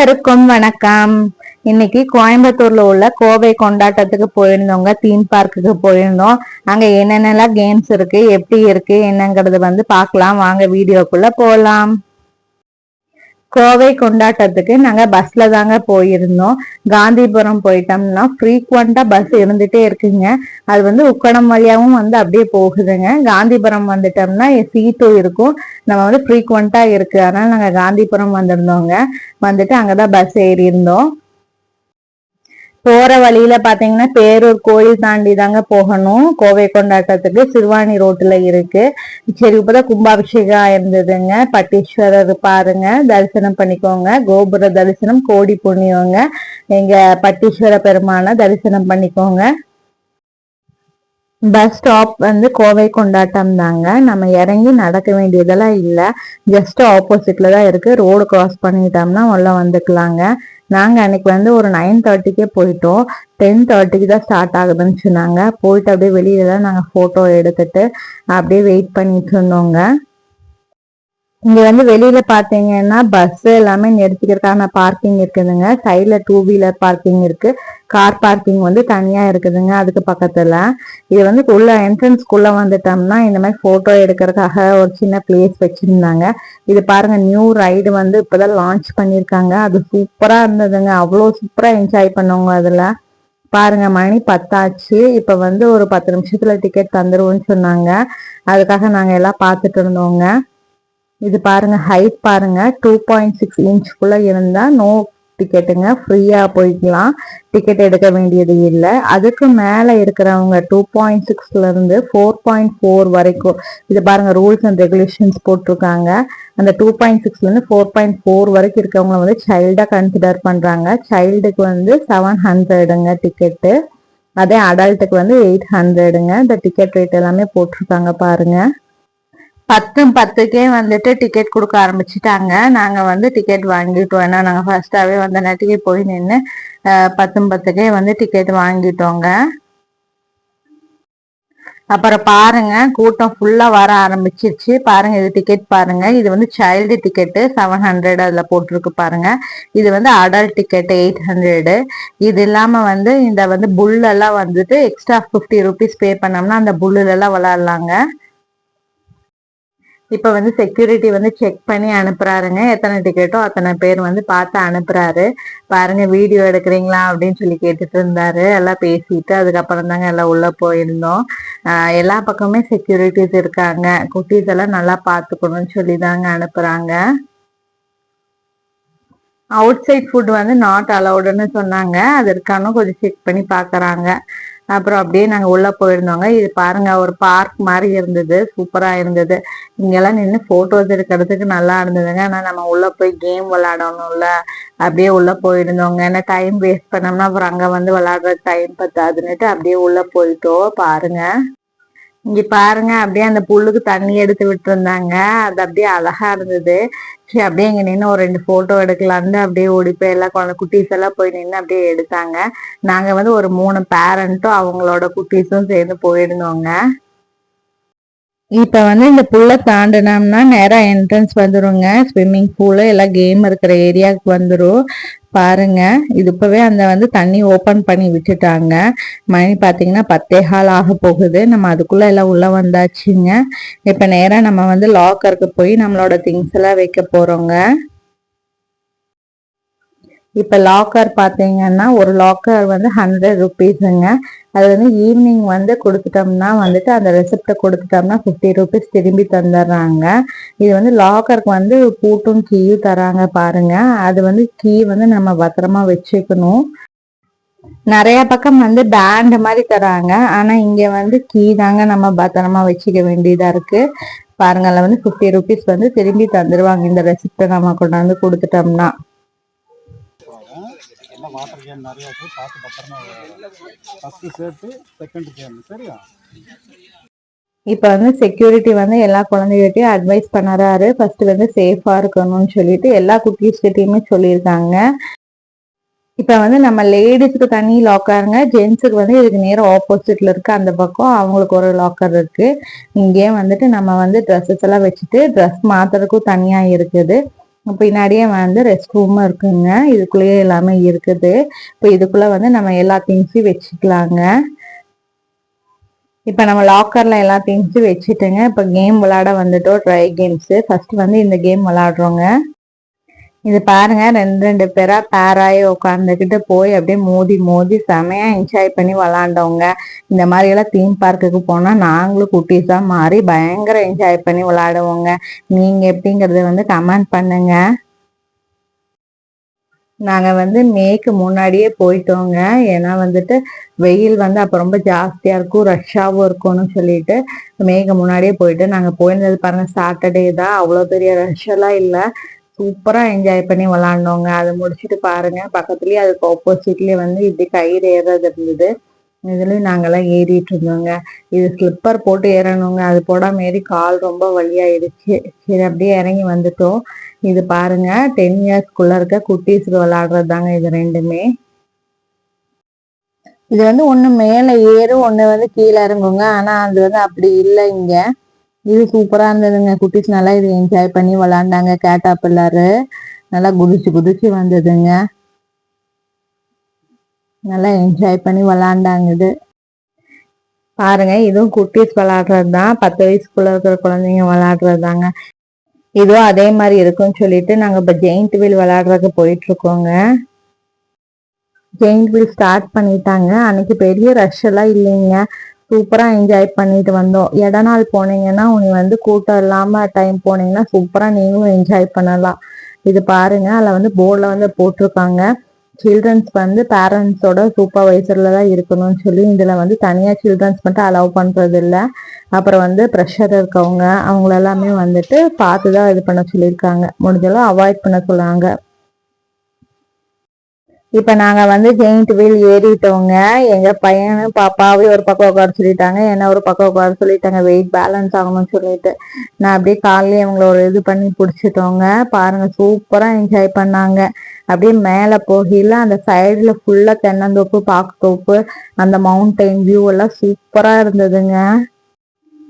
அனைவருக்கும் வணக்கம். இன்னைக்கு கோயம்புத்தூர்ல உள்ள கோவை கொண்டாட்டத்துக்கு போயிருந்தோங்க. தீம் பார்க்குக்கு போயிருந்தோம். அங்க என்னென்னலாம் கேம்ஸ் இருக்கு, எப்படி இருக்கு என்னங்கறது பார்க்கலாம். வாங்க வீடியோக்குள்ள போலாம். கோவை கொண்டாட்டத்துக்கு நாங்க பஸ்ல தாங்க போயிருந்தோம். காந்திபுரம் போயிட்டோம்னா ஃப்ரீக்வெண்டா பஸ் இருந்துட்டே இருக்குங்க. அது உக்கடம் வழியாவும் அப்படியே போகுதுங்க. காந்திபுரம் வந்துட்டோம்னா சீட்டும் இருக்கும். நம்ம ஃப்ரீக்வெண்டா இருக்கு. அதனால நாங்க காந்திபுரம் வந்திருந்தோங்க. வந்துட்டு அங்கதான் பஸ் ஏறி இருந்தோம். போற வழியில பாத்தீங்கன்னா பேரூர் கோயில் தாண்டி தாங்க போகணும். கோவை கொண்டாட்டத்துக்கு சிறுவாணி ரோட்டுல இருக்கு. சரி, இப்பதான் கும்பாபிஷேகம் இருந்ததுங்க. பட்டீஸ்வரர் பாருங்க, தரிசனம் பண்ணிக்கோங்க. கோபுர தரிசனம் கோடி புண்ணியங்க. எங்க பட்டீஸ்வர பெருமான தரிசனம் பண்ணிக்கோங்க. பஸ் ஸ்டாப் கோவை கொண்டாட்டம் தாங்க. நம்ம இறங்கி நடக்க வேண்டியதெல்லாம் இல்ல, ஜஸ்ட் ஆப்போசிட்ல தான் இருக்கு. ரோடு கிராஸ் பண்ணிட்டோம்னா உள்ள வந்துக்கலாங்க. நாங்க அன்னைக்கு ஒரு 9:30க்கே போயிட்டோம். 10:30க்கு தான் ஸ்டார்ட் ஆகுதுன்னு சொன்னாங்க. போயிட்டு அப்படியே வெளியில தான் நாங்க போட்டோ எடுத்துட்டு அப்படியே வெயிட் பண்ணிட்டு இருந்தோங்க. இங்க வெளியில பாத்தீங்கன்னா பஸ் எல்லாமே நிறுத்திக்கிறதுக்கான பார்க்கிங் இருக்குதுங்க. சைட்ல 2 வீலர் பார்க்கிங் இருக்கு. கார் பார்க்கிங் தனியா இருக்குதுங்க. அதுக்கு பக்கத்துல இது உள்ள என்ட்ரன்ஸ்குள்ள வந்துட்டோம்னா இந்த மாதிரி போட்டோ எடுக்கிறதுக்காக ஒரு சின்ன பிளேஸ் வச்சிருந்தாங்க. இது பாருங்க, நியூ ரைடு இப்பதான் லான்ச் பண்ணிருக்காங்க. அது சூப்பரா இருந்ததுங்க. அவ்வளவு சூப்பரா என்ஜாய் பண்ணவங்க. அதுல பாருங்க, மணி 10 ஆச்சு. இப்ப ஒரு 10 நிமிஷத்துல டிக்கெட் தந்துருவோம்னு சொன்னாங்க. அதுக்காக நாங்க எல்லாம் பாத்துட்டு இருந்தோங்க. இது பாருங்க, ஹைட் பாருங்க, 2.6 இன்ச்சுக்குள்ள இருந்தா நோ டிக்கெட்டுங்க, ஃப்ரீயா போய்க்கலாம். டிக்கெட் எடுக்க வேண்டியது இல்லை. அதுக்கு மேல இருக்கிறவங்க 2.6ல இருந்து 4.4 வரைக்கும் இது பாருங்க, ரூல்ஸ் அண்ட் ரெகுலேஷன்ஸ் போட்டிருக்காங்க. அந்த 2.6ல இருந்து 4.4 வரைக்கும் இருக்கவங்க சைல்டா கன்சிடர் பண்றாங்க. சைல்டுக்கு 700ங்க டிக்கெட்டு. அதே அடல்ட்டுக்கு 800ங்க. இந்த டிக்கெட் ரேட் எல்லாமே போட்டிருக்காங்க பாருங்க. 10:10க்கே டிக்கெட் கொடுக்க ஆரம்பிச்சுட்டாங்க. நாங்க டிக்கெட் வாங்கிட்டோம். ஏன்னா நாங்க ஃபர்ஸ்டாவே நேரத்துக்கு போய் நின்று 10:10க்கே டிக்கெட் வாங்கிட்டோங்க. அப்புறம் பாருங்க, கூட்டம் ஃபுல்லா வர ஆரம்பிச்சிருச்சு. பாருங்க, இது டிக்கெட் பாருங்க. இது சைல்டு டிக்கெட்டு 700 அதுல போட்டிருக்கு பாருங்க. இது அடல்ட் டிக்கெட் 800. இது இல்லாம இந்த புல் எல்லாம் எக்ஸ்ட்ரா 50 ருபீஸ் பே பண்ணோம்னா அந்த புல்லுல எல்லாம் விளையாடலாங்க. இப்ப செக்யூரிட்டி செக் பண்ணி அனுப்புறாருங்க. எத்தனை டிக்கெட்டோ அத்தனை பேர் பார்த்து அனுப்புறாரு. பாருங்க, வீடியோ எடுக்கிறீங்களா அப்படின்னு சொல்லி கேட்டுட்டு இருந்தாரு. எல்லாம் பேசிட்டு அதுக்கப்புறம் தாங்க எல்லாம் உள்ள போயிருந்தோம். எல்லா பக்கமே செக்யூரிட்டிஸ் இருக்காங்க. குட்டீஸ் எல்லாம் நல்லா பாத்துக்கணும்னு சொல்லி தாங்க அனுப்புறாங்க. அவுட் சைட் ஃபுட் நாட் அலவுடுன்னு சொன்னாங்க. அது இருக்கான்னு கொஞ்சம் செக் பண்ணி பாக்குறாங்க. அப்புறம் அப்படியே நாங்க உள்ள போயிருந்தோங்க. இது பாருங்க, ஒரு பார்க் மாதிரி இருந்தது, சூப்பரா இருந்தது. இங்கெல்லாம் நின்று போட்டோஸ் எடுக்கிறதுக்கு நல்லா இருந்ததுங்க. ஆனா நம்ம உள்ள போய் கேம் விளையாடணும்ல, அப்படியே உள்ள போயிருந்தோங்க. ஏன்னா டைம் வேஸ்ட் பண்ணோம்னா அப்புறம் அங்க விளையாடுற டைம் பத்தாதுன்னுட்டு அப்படியே உள்ள போயிட்டோம். பாருங்க, இங்க பாருங்க, அப்படியே அந்த புல்லுக்கு தண்ணி எடுத்து விட்டு இருந்தாங்க. அது அப்படியே அழகா இருந்தது. சரி, அப்படியே இங்க நின்று ஒரு 2 போட்டோ எடுக்கலான்னு அப்படியே ஓடி போய் எல்லாம் குட்டீஸ் எல்லாம் போய் நின்று அப்படியே எடுத்தாங்க. நாங்க ஒரு 3 பேரண்ட்டும் அவங்களோட குட்டீஸும் சேர்ந்து போயிருந்தோங்க. இப்ப இந்த புல்ல தாண்டினோம்னா நேரா என்ட்ரன்ஸ் வந்துருங்க. ஸ்விம்மிங் பூலு எல்லாம் கேம் இருக்கிற ஏரியாவுக்கு வந்துரும். பாருங்க, இது இப்பவே அந்த தண்ணி ஓபன் பண்ணி விட்டுட்டாங்க. மணி பாத்தீங்கன்னா 10:15 ஆக போகுது. நம்ம அதுக்குள்ள எல்லாம் உள்ள வந்தாச்சுங்க. இப்ப நேரா நம்ம லாக்கருக்கு போய் நம்மளோட திங்ஸ் எல்லாம் வைக்க போறோங்க. இப்ப லாக்கர் பாத்தீங்கன்னா ஒரு லாக்கர் 100 ருபீஸுங்க. அது ஈவினிங் கொடுத்துட்டோம்னா அந்த ரெசிப்ட கொடுத்துட்டோம்னா 50 ருபீஸ் திரும்பி தந்துடுறாங்க. இது லாக்கருக்கு பூட்டும் கீயும் தராங்க பாருங்க. அது கீ நம்ம பத்திரமா வச்சுக்கணும். நிறைய பக்கம் பேண்ட் மாதிரி தராங்க. ஆனா இங்க கீ தாங்க நம்ம பத்திரமா வச்சுக்க வேண்டியதா இருக்கு. பாருங்க, அதுல 50 ருபீஸ் திரும்பி தந்துருவாங்க இந்த ரெசிப்ட நம்ம கொண்டாந்து கொடுத்துட்டோம்னா. வாட்டர் கேன் நிறைய இருக்கு, பார்த்து பத்திரமா ஃபர்ஸ்ட் சேஃப்டி, செகண்ட் கேன். சரியா? இப்ப செக்யூரிட்டி எல்லா குழந்தைகிட்டையும் அட்வைஸ் பண்ணறாரு. ஃபர்ஸ்ட் சேஃபா இருக்கணும்னு சொல்லிட்டு எல்லா குட்டீஸ் கிட்டையுமே சொல்லியிருக்காங்க. இப்ப நம்ம லேடிஸ்க்கு தனி லாக்கருங்க, ஜென்ஸுக்கு இதுக்கு நேரம் ஆப்போசிட்ல இருக்கு. அந்த பக்கம் அவங்களுக்கு ஒரு லாக்கர் இருக்கு. இங்கே நம்ம ட்ரெஸ்ஸஸ் எல்லாம் வச்சுட்டு ட்ரெஸ் மாத்துறதுக்கும் தனியா இருக்குது. பின்னாடியே வந்து ரெஸ்ட் ரூமும் இருக்குங்க. இதுக்குள்ளேயே எல்லாமே இருக்குது. இப்போ இதுக்குள்ள வந்து நம்ம எல்லா திங்ஸையும் வச்சுக்கலாங்க. இப்போ நம்ம லாக்கர்ல எல்லா திங்ஸும் வச்சுட்டுங்க. இப்போ கேம் விளையாட வந்துட்டோம். ட்ரை கேம்ஸ் ஃபர்ஸ்ட் வந்து இந்த கேம் விளையாடுறோங்க. இது பாருங்க, ரெண்டு ரெண்டு பேரா பேராயி உட்காந்துக்கிட்டு போய் அப்படியே மோதி மோதி செமையா என்ஜாய் பண்ணி விளாண்டோங்க. இந்த மாதிரி எல்லாம் தீம் பார்க்குக்கு போனா நாங்களும் குட்டீஸா மாறி பயங்கர என்ஜாய் பண்ணி விளையாடுவோங்க. நீங்க எப்படிங்கறத வந்து கமெண்ட் பண்ணுங்க. நாங்க வந்து மேக்கு முன்னாடியே போயிட்டோங்க. ஏன்னா வந்துட்டு வெயில் வந்து அப்ப ரொம்ப ஜாஸ்தியா இருக்கும், ரஷ்ஷாவும் இருக்கும்னு சொல்லிட்டு மேக்கு முன்னாடியே போயிட்டு நாங்க போயிருந்தது பாருங்க சாட்டர்டே தான். அவ்வளவு பெரிய ரஷ் எல்லாம் இல்லை. சூப்பரா என்ஜாய் பண்ணி விளாண்டோங்க. அதை முடிச்சுட்டு பாருங்க, பக்கத்துலயே அதுக்கு ஆப்போசிட்லயே வந்து இப்படி கயிறு ஏறது இருந்தது. இதுலயும் நாங்கெல்லாம் ஏறிட்டு இருந்தோங்க. இது ஸ்லிப்பர் போட்டு ஏறணுங்க. அது போடாம ஏறி கால் ரொம்ப வலியாயிடுச்சு. சரி அப்படியே இறங்கி வந்துட்டோம். இது பாருங்க, 10 இயர்ஸ்க்குள்ள இருக்க குட்டீஸ்க்கு விளையாடுறது தாங்க இது ரெண்டுமே. இது வந்து ஒண்ணு மேல ஏறும், ஒண்ணு வந்து கீழே இறங்குங்க. ஆனா அது வந்து அப்படி இல்லை இங்க. இது சூப்பரா இருந்ததுங்க. குட்டீஸ் நல்லா இது என்ஜாய் பண்ணி விளாண்டாங்க. கேட்டா பிள்ளாரு நல்லா குதிச்சு குதிச்சு வந்ததுங்க. நல்லா என்ஜாய் பண்ணி விளாண்டாங்க. இது பாருங்க, இதுவும் குட்டீஸ் விளையாடுறது தான். 10 வயசுக்குள்ள இருக்கிற குழந்தைங்க விளையாடுறது தாங்க. இதுவும் அதே மாதிரி இருக்கும்னு சொல்லிட்டு நாங்க இப்ப ஜெயிண்ட் வீல் விளையாடுறதுக்கு போயிட்டு இருக்கோங்க. ஜெயிண்ட் வீல் ஸ்டார்ட் பண்ணிட்டாங்க. அன்னைக்கு பெரிய ரஷ் எல்லாம் இல்லைங்க. சூப்பரா என்ஜாய் பண்ணிட்டு வந்தோம். நாள் போனீங்கன்னா உனி வந்து கூட்டம் இல்லாம டைம் போனீங்கன்னா சூப்பரா நீங்களும் என்ஜாய் பண்ணலாம். இது பாருங்க, அதுல வந்து போர்டில் வந்து போட்டிருக்காங்க, சில்ட்ரன்ஸ் வந்து பேரண்ட்ஸோட சூப்பர்வைசர்ல தான் இருக்கணும்னு சொல்லி. இதுல வந்து தனியா சில்ட்ரன்ஸ் மட்டும் அலோவ் பண்றது இல்லை. அப்புறம் வந்து ப்ரெஷர் இருக்கவங்க அவங்கள எல்லாமே வந்துட்டு பார்த்துதான் இது பண்ண சொல்லியிருக்காங்க. முடிஞ்சளவு அவாய்ட் பண்ண சொல்றாங்க. இப்ப நாங்க வந்து ஜெயிண்ட் வீல் ஏறிட்டோங்க. எங்க பையனும் பாப்பாவையும் ஒரு பக்கம் உட்கார சொல்லிட்டாங்க, என்ன ஒரு பக்கம் உட்கார சொல்லிட்டாங்க, வெயிட் பேலன்ஸ் ஆகணும்னு சொல்லிட்டு. நான் அப்படியே காலையில இவங்கள ஒரு இது பண்ணி பிடிச்சிட்டோங்க. பாருங்க, சூப்பரா என்ஜாய் பண்ணாங்க. அப்படியே மேல போகையில அந்த சைடுல ஃபுல்லா தென்னந்தோப்பு, பாக்குத்தோப்பு, அந்த மவுண்டைன் வியூ எல்லாம் சூப்பரா இருந்ததுங்க.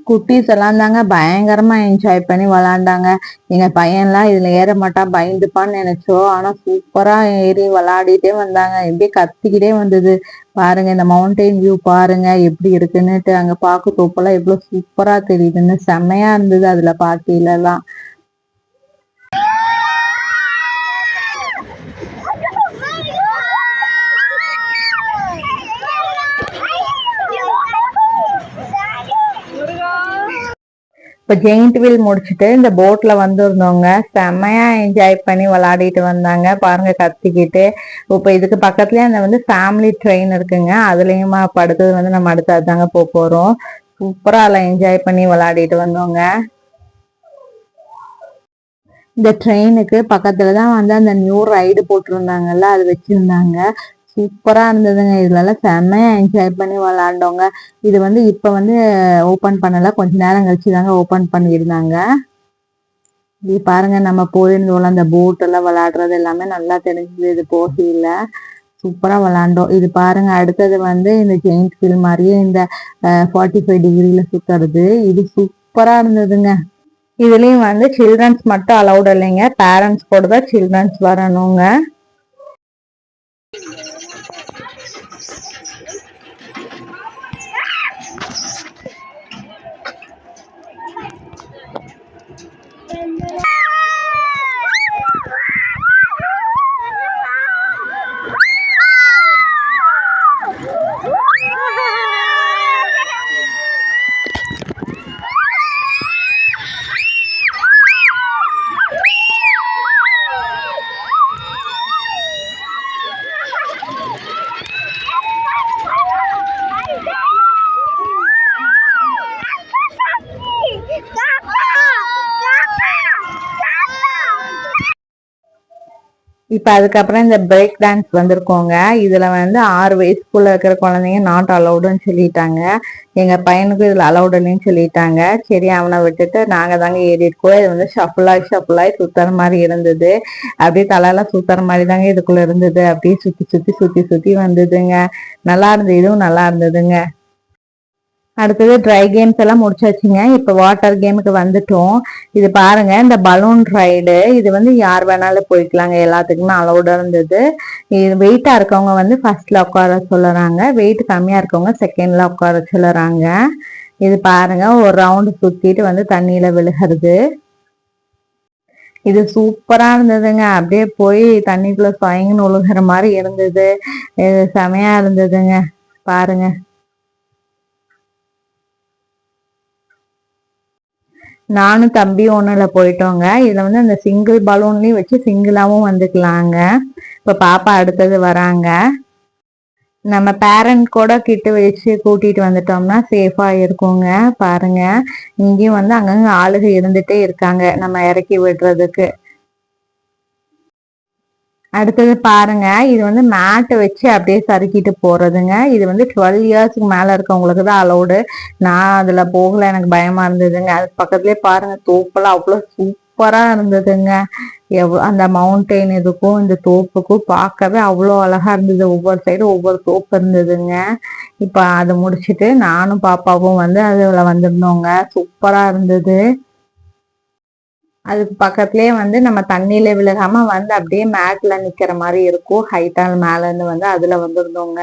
குட்டீஸ் எல்லாம் தாங்க பயங்கரமா என்ஜாய் பண்ணி விளாண்டாங்க. எங்க பையன்லாம் இதுல ஏற மாட்டான், பயந்துப்பான்னு நினைச்சோம். ஆனா சூப்பரா ஏறி விளையாடிட்டே வந்தாங்க. எப்படியே கத்திக்கிட்டே வந்தது. பாருங்க, இந்த மவுண்டைன் வியூ பாருங்க எப்படி இருக்குன்னுட்டு. அங்க பாக்கு தோப்பெல்லாம் எவ்வளவு சூப்பரா தெரியுதுன்னு செம்மையா இருந்தது அதுல பார்க்கையில எல்லாம். இப்போ ஜெயிண்ட் வீல் முடிச்சுட்டு இந்த போட்ல வந்திருந்தோங்க. செம்மையா என்ஜாய் பண்ணி விளையாடிட்டு வந்தாங்க. பாருங்க, கத்திக்கிட்டு. இப்போ இதுக்கு பக்கத்துலயே அந்த வந்து ஃபேமிலி ட்ரெயின் இருக்குங்க. அதுலயுமா படுத்தது வந்து நம்ம அடுத்து அதுதாங்க போறோம். சூப்பரா அதில் என்ஜாய் பண்ணி விளையாடிட்டு வந்தோங்க. இந்த ட்ரெயினுக்கு பக்கத்துல தான் வந்து அந்த நியூ ரைடு போட்டிருந்தாங்கல்ல, அது வச்சிருந்தாங்க. சூப்பரா இருந்ததுங்க. இதுல எல்லாம் செம்மையா என்ஜாய் பண்ணி விளையாண்டோங்க. இது வந்து இப்ப வந்து ஓபன் பண்ணல, கொஞ்ச நேரம் கழிச்சு தாங்க ஓபன் பண்ணியிருந்தாங்க. இது பாருங்க, நம்ம போயிருந்தோம்ல அந்த போட் எல்லாம் விளையாடுறது எல்லாமே நல்லா தெரிஞ்சது. இது போகையில சூப்பரா விளையாண்டோம். இது பாருங்க, அடுத்தது வந்து இந்த ஜெயிண்ட் வீல் மாதிரியே இந்த 45 டிகிரில சுத்துறது. இது சூப்பரா இருந்ததுங்க. இதுலயும் வந்து சில்ட்ரன்ஸ் மட்டும் அலௌட் இல்லைங்க, பேரண்ட்ஸ் கூட தான் சில்ட்ரன்ஸ் வரணுங்க. இப்ப அதுக்கப்புறம் இந்த பிரேக் டான்ஸ் வந்திருக்கோங்க. இதுல வந்து 6 வயசுக்குள்ள இருக்கிற குழந்தைங்க நாட் அலௌடுன்னு சொல்லிட்டாங்க. எங்க பையனுக்கு இதுல அலௌட் இல்லைன்னு சொல்லிட்டாங்க. சரி, அவனை விட்டுட்டு நாங்க தாங்க ஏறி இருக்கோம். இது வந்து ஷஃபுலாய் சுத்துற மாதிரி இருந்தது. அப்படியே தலையெல்லாம் சுத்துற மாதிரி தாங்க இதுக்குள்ள இருந்தது. அப்படியே சுத்தி சுத்தி சுத்தி சுத்தி வந்ததுங்க. நல்லா இருந்தது. இதுவும் நல்லா இருந்ததுங்க. அடுத்தது ட்ரை கேம்ஸ் எல்லாம் முடிச்சாச்சுங்க. இப்ப வாட்டர் கேமுக்கு வந்துட்டோம். இது பாருங்க, இந்த பலூன் ரைடு. இது வந்து யார் வேணாலும் போய்க்கலாங்க, எல்லாத்துக்குமே அலௌடா இருந்தது. இது வெயிட்டா இருக்கவங்க வந்து ஃபர்ஸ்ட்ல உட்கார சொல்லுறாங்க, வெயிட் கம்மியா இருக்கவங்க செகண்ட்ல உட்கார சொல்லுறாங்க. இது பாருங்க, ஒரு ரவுண்டு சுத்திட்டு வந்து தண்ணியில விழுகிறது. இது சூப்பரா இருந்ததுங்க. அப்படியே போய் தண்ணிக்குள்ள சொயங்கன்னு ஒழுகுற மாதிரி இருந்தது. இது செமையா இருந்ததுங்க. பாருங்க, நானும் தம்பி ஒண்ணுல போயிட்டோங்க. இதுல வந்து அந்த சிங்கிள் பலூன்லயும் வச்சு சிங்கிளாவும் வந்துக்கலாங்க. இப்ப பாப்பா அடுத்தது வராங்க. நம்ம பேரண்ட் கூட கிட்ட வச்சு கூட்டிட்டு வந்துட்டோம்னா சேஃபா இருக்குங்க. பாருங்க, இங்கேயும் வந்து அங்கங்க ஆளுக இருந்துட்டே இருக்காங்க நம்ம இறக்கி விடுறதுக்கு. அடுத்தது பாருங்க, இது வந்து மேட் வச்சு அப்படியே சறுக்கிட்டு போறதுங்க. இது வந்து 12 இயர்ஸ்க்கு மேல இருக்கவங்களுக்கு தான் அலௌடு. நான் அதுல போகல, எனக்கு பயமா இருந்ததுங்க. அது பக்கத்துலயே பாருங்க, தோப்பெல்லாம் அவ்வளவு சூப்பரா இருந்ததுங்க. அந்த மவுண்டெயின் இதுக்கும் இந்த தோப்புக்கும் பார்க்கவே அவ்வளோ அழகா இருந்தது. ஒவ்வொரு சைடும் ஒவ்வொரு தோப்பு இருந்ததுங்க. இப்ப அதை முடிச்சுட்டு நானும் பாப்பாவும் வந்து அதுல வந்திருந்தோங்க. சூப்பரா இருந்தது. அதுக்கு பக்கத்துலயே வந்து நம்ம தண்ணியில விழுகாம வந்து அப்படியே மேட்ல நிக்கிற மாதிரி இருக்கும். ஹைட்டா மேல இருந்து வந்து அதுல வந்திருந்தோங்க.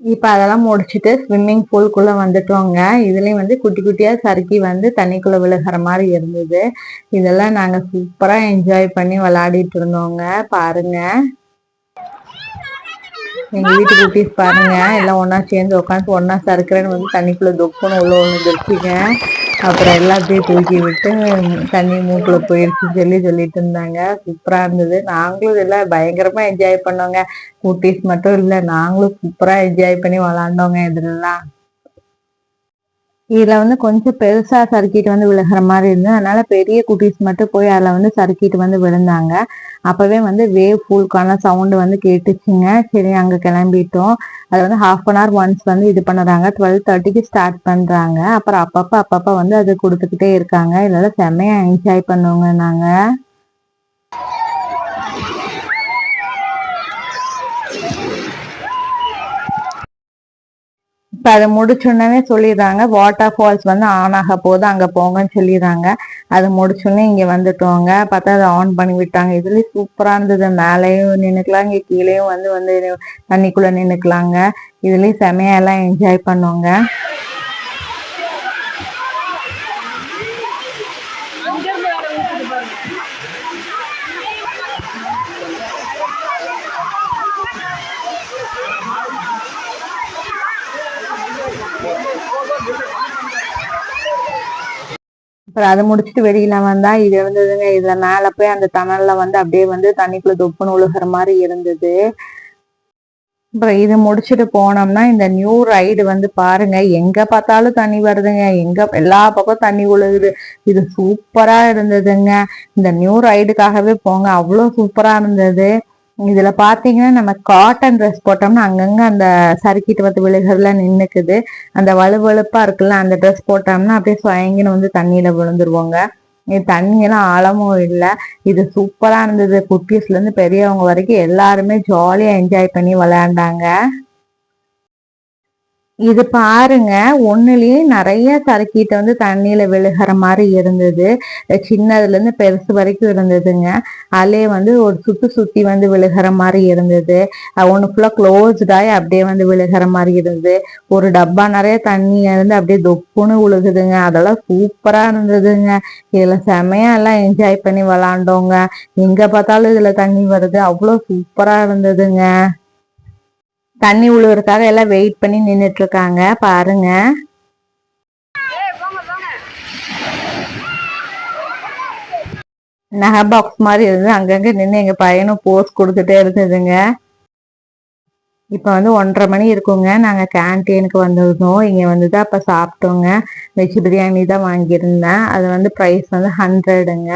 இப்ப அதெல்லாம் முடிச்சுட்டு ஸ்விம்மிங் பூல்குள்ள வந்துட்டோங்க. இதுலயும் வந்து குட்டி குட்டியா சறுக்கி வந்து தண்ணிக்குள்ள விழுகிற மாதிரி இருந்தது. இதெல்லாம் நாங்க சூப்பரா என்ஜாய் பண்ணி விளையாடிட்டு இருந்தோங்க. பாருங்க, எங்க வீட்டு குட்டீஸ் பாருங்க, எல்லாம் ஒன்னா சேர்ந்து உட்காந்து ஒன்னா சறுக்குறேன்னு வந்து தண்ணிக்குள்ள தொப்புன்னு உள்ள விழுந்துருச்சுங்க. அப்புறம் எல்லாத்தையும் தூக்கி விட்டு தண்ணி மூக்குல போயிருச்சுன்னு சொல்லிட்டு இருந்தாங்க. சூப்பரா இருந்தது. நாங்களும் இதெல்லாம் பயங்கரமா என்ஜாய் பண்ணோங்க. குட்டீஸ் மட்டும் இல்ல, நாங்களும் சூப்பரா என்ஜாய் பண்ணி விளாண்டோங்க இதுலாம். இதுல வந்து கொஞ்சம் பெருசா சறுக்கிட்டு வந்து விழுகிற மாதிரி இருந்தது. அதனால பெரிய குட்டீஸ் மட்டும் போய் அதுல வந்து சறுக்கிட்டு வந்து விழுந்தாங்க. அப்பவே வந்து வேவ் பூலுக்கான சவுண்ட் வந்து கேட்டுச்சுங்க. சரி, அங்க கிளம்பிட்டோம். அது வந்து 1/2 hour ஒன்ஸ் வந்து இது பண்ணுறாங்க. 12:30க்கு ஸ்டார்ட் பண்றாங்க. அப்புறம் அப்பப்ப வந்து அது கொடுத்துக்கிட்டே இருக்காங்க. இதெல்லாம் செம்மையா என்ஜாய் பண்ணுவோங்க நாங்க. இப்ப அதை முடிச்சோடனே சொல்லிடுறாங்க, வாட்டர் ஃபால்ஸ் வந்து ஆன் ஆக போது, அங்க போங்கன்னு சொல்லிடுறாங்க. அது முடிச்சோடனே இங்க வந்துட்டோங்க. பார்த்தா அதை ஆன் பண்ணி விட்டாங்க. இதுலயும் சூப்பரா இருந்தது. மேலேயும் நின்னுக்கலாம், இங்க கீழேயும் வந்து வந்து தண்ணிக்குள்ள நின்னுக்கலாங்க. இதுலயும் செமையா எல்லாம் என்ஜாய் பண்ணோங்க. அப்புறம் அதை முடிச்சுட்டு வெளியில வந்தா இது இருந்ததுங்க. இதுல மேல போய் அந்த டனல்ல வந்து அப்படியே வந்து தண்ணிக்குள்ள தொப்புன்னு ஒழுகுற மாதிரி இருந்தது. அப்புறம் இது முடிச்சுட்டு போனோம்னா இந்த நியூ ரைடு வந்து பாருங்க, எங்க பார்த்தாலும் தண்ணி வருதுங்க. எங்க எல்லா பக்கம் தண்ணி விழுகுது. இது சூப்பரா இருந்ததுங்க. இந்த நியூ ரைடுக்காகவே போங்க, அவ்வளோ சூப்பரா இருந்தது. இதுல பாத்தீங்கன்னா நம்ம காட்டன் ட்ரெஸ் போட்டோம்னா அங்கங்க அந்த சறுக்கிட்டு வந்து விழுகிறதுல நின்னுக்குது. அந்த வலுவழுப்பா இருக்குல்ல, அந்த ட்ரெஸ் போட்டோம்னா அப்படியே சுயங்கின்னு வந்து தண்ணியில விழுந்துருவோங்க. தண்ணி எல்லாம் ஆழமும் இல்லை. இது சூப்பரா இருந்தது. குட்டீஸ்ல இருந்து பெரியவங்க வரைக்கும் எல்லாருமே ஜாலியா என்ஜாய் பண்ணி விளையாண்டாங்க. இது பாருங்க, ஒண்ணுலயே நிறைய சறுக்கிட்டு வந்து தண்ணியில விழுகிற மாதிரி இருந்தது. சின்னதுல இருந்து பெருசு வரைக்கும் இருந்ததுங்க. அதுலயே வந்து ஒரு சுத்தி சுத்தி வந்து விழுகிற மாதிரி இருந்தது. ஒண்ணு ஃபுல்லா க்ளோஸ்டாயி அப்படியே வந்து விழுகிற மாதிரி இருந்தது. ஒரு டப்பா நிறைய தண்ணி இருந்து அப்படியே தொப்புன்னு விழுகுதுங்க. அதெல்லாம் சூப்பரா இருந்ததுங்க. இதுல செமையா எல்லாம் என்ஜாய் பண்ணி விளாண்டோங்க. எங்க பார்த்தாலும் இதுல தண்ணி வருது, அவ்வளவு சூப்பரா இருந்ததுங்க. தண்ணி உழுவுறதுக்காக எல்லாம் வெயிட் பண்ணி நின்னுட்டு இருக்காங்க. பாருங்க, நகை பாக்ஸ் மாதிரி இருந்தது. அங்கங்க நின்று எங்க பையனும் போஸ் கொடுத்துட்டே இருந்ததுங்க. இப்ப வந்து 1:30 மணி இருக்குங்க. நாங்க கேன்டீனுக்கு வந்திருந்தோம். இங்க வந்துதான் அப்ப சாப்பிட்டோங்க. வெஜ் பிரியாணி தான் வாங்கியிருந்தேன். அது வந்து ப்ரைஸ் வந்து 100ங்க.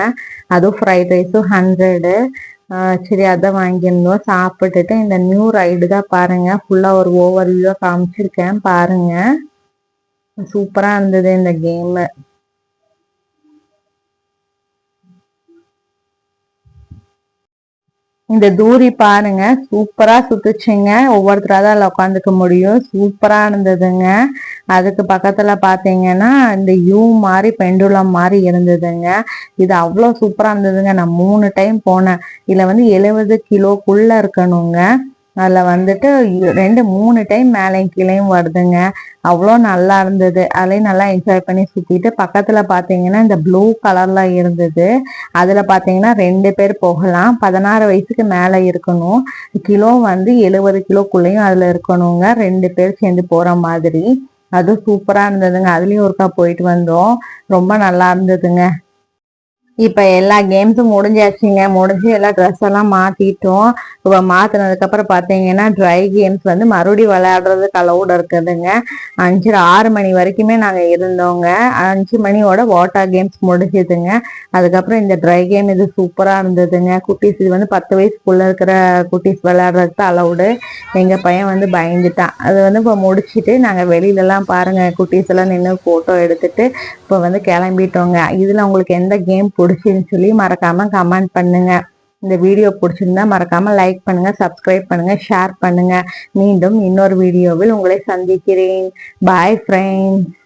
அதுவும் ஃப்ரைட் ரைஸும் 100. சரி, அதான் வாங்கியிருந்தோம். சாப்பிட்டுட்டு இந்த நியூ ரைடு தான் பாருங்க, ஃபுல்லா ஒரு ஓவர் வியூவா காமிச்சிருக்கேன் பாருங்க. சூப்பரா இருந்தது இந்த கேம். இந்த தூரி பாருங்க, சூப்பரா சுத்துச்சுங்க. ஒவ்வொருத்தரா தான் அதுல உட்காந்துக்க முடியும். சூப்பரா இருந்ததுங்க. அதுக்கு பக்கத்துல பாத்தீங்கன்னா இந்த யூ மாதிரி பெண்டுலம் மாதிரி இருந்ததுங்க. இது அவ்வளவு சூப்பரா இருந்ததுங்க. நான் 3 டைம் போனேன். இதுல வந்து 70 கிலோக்குள்ள இருக்கணுங்க. அதுல வந்துட்டு 2-3 டைம் மேலையும் கீழையும் வருதுங்க. அவ்வளோ நல்லா இருந்தது. அதுலயும் நல்லா என்ஜாய் பண்ணி சுத்திட்டு பக்கத்துல பாத்தீங்கன்னா இந்த ப்ளூ கலர்ல இருந்தது. அதுல பாத்தீங்கன்னா 2 பேர் போகலாம். 16 வயசுக்கு மேல இருக்கணும். கிலோ வந்து 70 கிலோக்குள்ளயும் அதுல இருக்கணுங்க. 2 பேர் சேர்ந்து போற மாதிரி. அது சூப்பரா இருந்ததுங்க. அதுலயும் ஒருக்கா போயிட்டு வந்தோம். ரொம்ப நல்லா இருந்ததுங்க. இப்ப எல்லா கேம்ஸும் முடிஞ்சாச்சுங்க. முடிஞ்சு எல்லா ட்ரெஸ் எல்லாம் மாத்திட்டோம். இப்ப மாத்தினதுக்கு அப்புறம் பாத்தீங்கன்னா ட்ரை கேம்ஸ் வந்து மறுபடியும் விளையாடுறதுக்கு அலவுட் இருக்குதுங்க. 5-6 மணி வரைக்குமே நாங்க இருந்தோங்க. 5 மணியோட வாட்டர் கேம்ஸ் முடிஞ்சதுங்க. அதுக்கப்புறம் இந்த ட்ரை கேம் இது சூப்பரா இருந்ததுங்க. குட்டீஸ் இது வந்து 10 வயசுக்குள்ள இருக்கிற குட்டீஸ் விளையாடுறதுக்கு அலவுடு. எங்க பையன் வந்து பயந்துட்டான். அது வந்து இப்ப முடிச்சிட்டு நாங்க வெளியில எல்லாம் பாருங்க குட்டீஸ் எல்லாம் நின்று போட்டோ எடுத்துட்டு இப்போ வந்து கிளம்பிட்டோங்க. இதுல உங்களுக்கு எந்த கேம் பிடிச்சுன்னு சொல்லி மறக்காம கமெண்ட் பண்ணுங்க. இந்த வீடியோ பிடிச்சிருந்தா மறக்காம லைக் பண்ணுங்க, சப்ஸ்கிரைப் பண்ணுங்க, ஷேர் பண்ணுங்க. மீண்டும் இன்னொரு வீடியோவில் உங்களை சந்திக்கிறேன். Bye friends.